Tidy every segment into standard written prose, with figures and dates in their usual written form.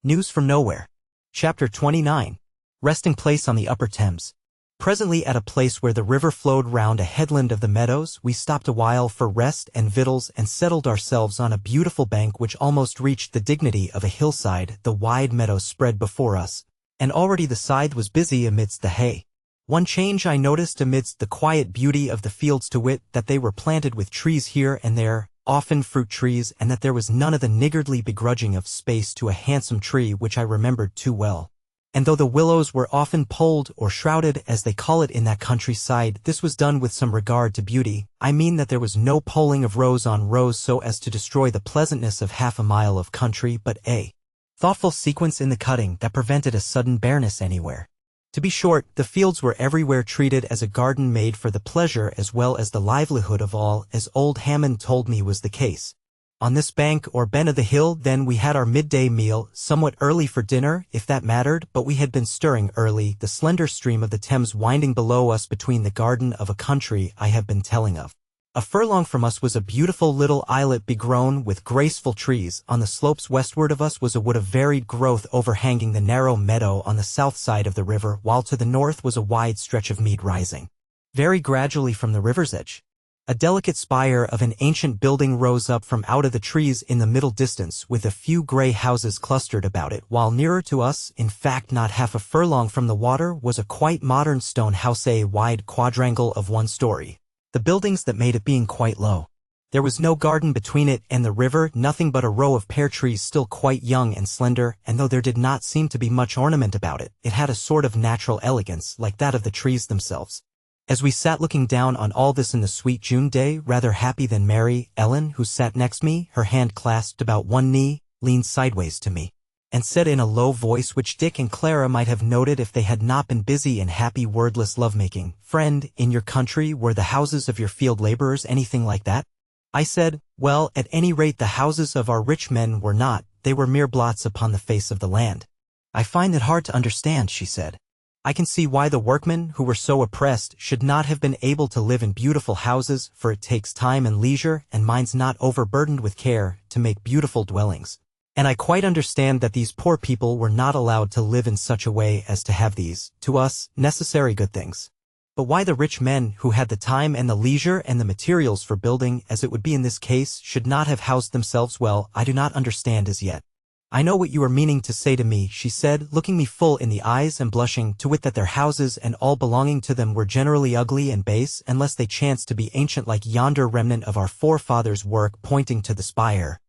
News from Nowhere. Chapter 29. Resting place on the Upper Thames. Presently at a place where the river flowed round a headland of the meadows, we stopped a while for rest and victuals and settled ourselves on a beautiful bank which almost reached the dignity of a hillside. The wide meadows spread before us, and already the scythe was busy amidst the hay. One change I noticed amidst the quiet beauty of the fields, to wit, that they were planted with trees here and there, often fruit trees, and that there was none of the niggardly begrudging of space to a handsome tree which I remembered too well. And though the willows were often poled or shrouded, as they call it in that countryside, this was done with some regard to beauty. I mean that there was no poling of rows on rows so as to destroy the pleasantness of half a mile of country, but a thoughtful sequence in the cutting that prevented a sudden bareness anywhere. To be short, the fields were everywhere treated as a garden made for the pleasure as well as the livelihood of all, as old Hammond told me was the case. On this bank or bend of the hill, then, we had our midday meal, somewhat early for dinner, if that mattered, but we had been stirring early, the slender stream of the Thames winding below us between the garden of a country I have been telling of. A furlong from us was a beautiful little islet begrown with graceful trees. On the slopes westward of us was a wood of varied growth overhanging the narrow meadow on the south side of the river, while to the north was a wide stretch of mead rising very gradually from the river's edge. A delicate spire of an ancient building rose up from out of the trees in the middle distance, with a few grey houses clustered about it, while nearer to us, in fact not half a furlong from the water, was a quite modern stone house, a wide quadrangle of 1 story. The buildings that made it being quite low. There was no garden between it and the river, nothing but a row of pear trees still quite young and slender, and though there did not seem to be much ornament about it, it had a sort of natural elegance, like that of the trees themselves. As we sat looking down on all this in the sweet June day, rather happy than merry, Ellen, who sat next me, her hand clasped about one knee, leaned sideways to me, and said in a low voice which Dick and Clara might have noted if they had not been busy in happy wordless lovemaking, "Friend, in your country were the houses of your field laborers anything like that?" I said, "Well, at any rate the houses of our rich men were not, they were mere blots upon the face of the land." "I find it hard to understand," she said. "I can see why the workmen, who were so oppressed, should not have been able to live in beautiful houses, for it takes time and leisure, and minds not overburdened with care, to make beautiful dwellings. And I quite understand that these poor people were not allowed to live in such a way as to have these, to us, necessary good things. But why the rich men, who had the time and the leisure and the materials for building, as it would be in this case, should not have housed themselves well, I do not understand as yet." "I know what you are meaning to say to me," she said, looking me full in the eyes and blushing, "to wit that their houses and all belonging to them were generally ugly and base, unless they chanced to be ancient like yonder remnant of our forefathers' work," pointing to the spire.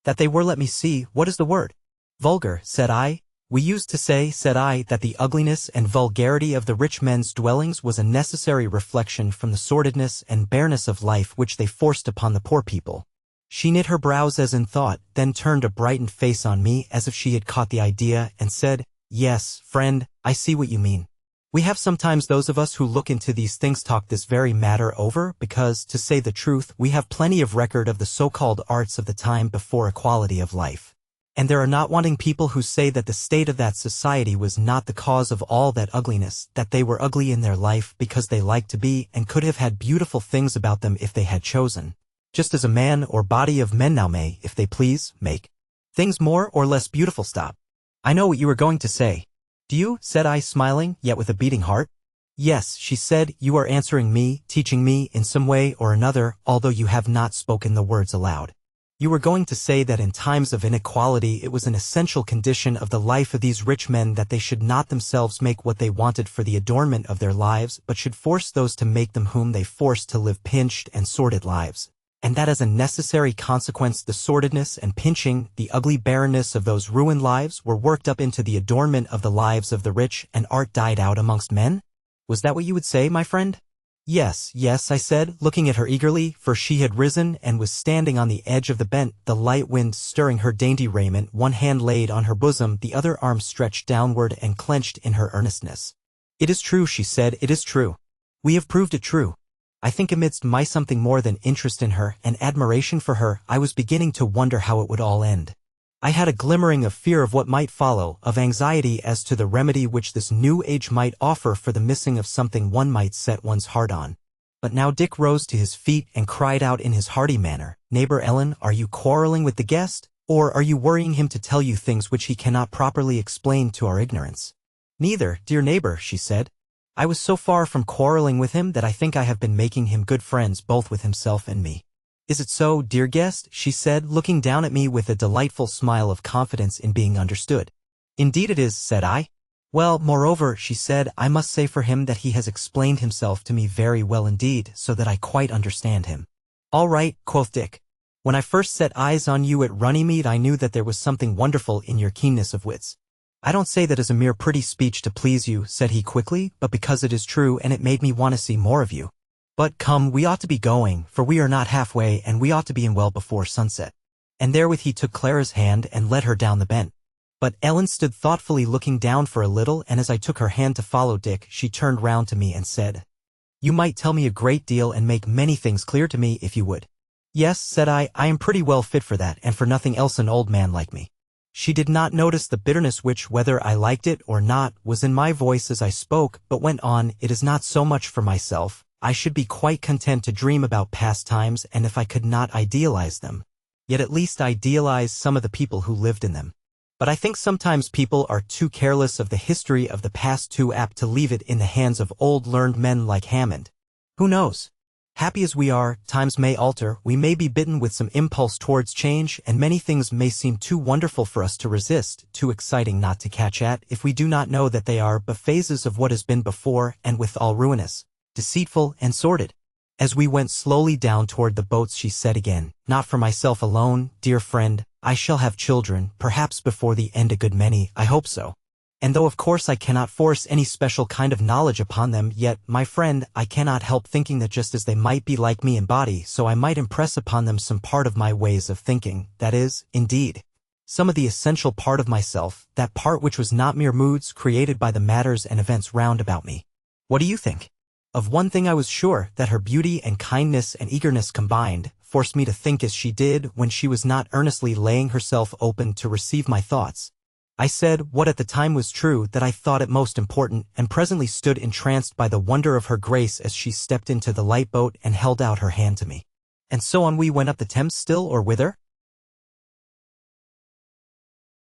"That they were, let me see, what is the word?" "Vulgar," said I. "We used to say," said I, "that the ugliness and vulgarity of the rich men's dwellings was a necessary reflection from the sordidness and bareness of life which they forced upon the poor people." She knit her brows as in thought, then turned a brightened face on me as if she had caught the idea, and said, "Yes, friend, I see what you mean. We have sometimes, those of us who look into these things, talk this very matter over, because, to say the truth, we have plenty of record of the so-called arts of the time before equality of life. And there are not wanting people who say that the state of that society was not the cause of all that ugliness, that they were ugly in their life because they liked to be, and could have had beautiful things about them if they had chosen. Just as a man or body of men now may, if they please, make things more or less beautiful." "Stop. I know what you are going to say." "Do you?" said I, smiling, yet with a beating heart. "Yes," she said, "you are answering me, teaching me in some way or another, although you have not spoken the words aloud. You were going to say that in times of inequality it was an essential condition of the life of these rich men that they should not themselves make what they wanted for the adornment of their lives, but should force those to make them whom they forced to live pinched and sordid lives. And that as a necessary consequence the sordidness and pinching, the ugly barrenness of those ruined lives were worked up into the adornment of the lives of the rich, and art died out amongst men? Was that what you would say, my friend?" "Yes, yes," I said, looking at her eagerly, for she had risen and was standing on the edge of the bent, the light wind stirring her dainty raiment, one hand laid on her bosom, the other arm stretched downward and clenched in her earnestness. "It is true," she said, "it is true. We have proved it true." I think amidst my something more than interest in her and admiration for her, I was beginning to wonder how it would all end. I had a glimmering of fear of what might follow, of anxiety as to the remedy which this new age might offer for the missing of something one might set one's heart on. But now Dick rose to his feet and cried out in his hearty manner, "Neighbor Ellen, are you quarreling with the guest? Or are you worrying him to tell you things which he cannot properly explain to our ignorance? Neither, dear neighbor, she said. I was so far from quarreling with him that I think I have been making him good friends both with himself and me. Is it so, dear guest? She said, looking down at me with a delightful smile of confidence in being understood. Indeed it is, said I. Well, moreover, she said, I must say for him that he has explained himself to me very well indeed, so that I quite understand him. All right, quoth Dick. When I first set eyes on you at Runnymede, I knew that there was something wonderful in your keenness of wits. I don't say that as a mere pretty speech to please you, said he quickly, but because it is true and it made me want to see more of you. But come, we ought to be going, for we are not halfway and we ought to be in well before sunset. And therewith he took Clara's hand and led her down the bent. But Ellen stood thoughtfully looking down for a little, and as I took her hand to follow Dick, she turned round to me and said, You might tell me a great deal and make many things clear to me if you would. Yes, said I am pretty well fit for that and for nothing else an old man like me. She did not notice the bitterness which, whether I liked it or not, was in my voice as I spoke, but went on, It is not so much for myself. I should be quite content to dream about past times, and if I could not idealize them, yet at least idealize some of the people who lived in them. But I think sometimes people are too careless of the history of the past, too apt to leave it in the hands of old learned men like Hammond. Who knows? Happy as we are, times may alter, we may be bitten with some impulse towards change, and many things may seem too wonderful for us to resist, too exciting not to catch at, if we do not know that they are but phases of what has been before, and withal ruinous, deceitful, and sordid. As we went slowly down toward the boats, she said again, Not for myself alone, dear friend, I shall have children, perhaps before the end a good many, I hope so. And though of course I cannot force any special kind of knowledge upon them, yet, my friend, I cannot help thinking that just as they might be like me in body, so I might impress upon them some part of my ways of thinking, that is, indeed, some of the essential part of myself, that part which was not mere moods created by the matters and events round about me. What do you think? Of one thing I was sure, that her beauty and kindness and eagerness combined, forced me to think as she did when she was not earnestly laying herself open to receive my thoughts. I said what at the time was true, that I thought it most important, and presently stood entranced by the wonder of her grace as she stepped into the light boat and held out her hand to me. And so on we went up the Thames still, or whither?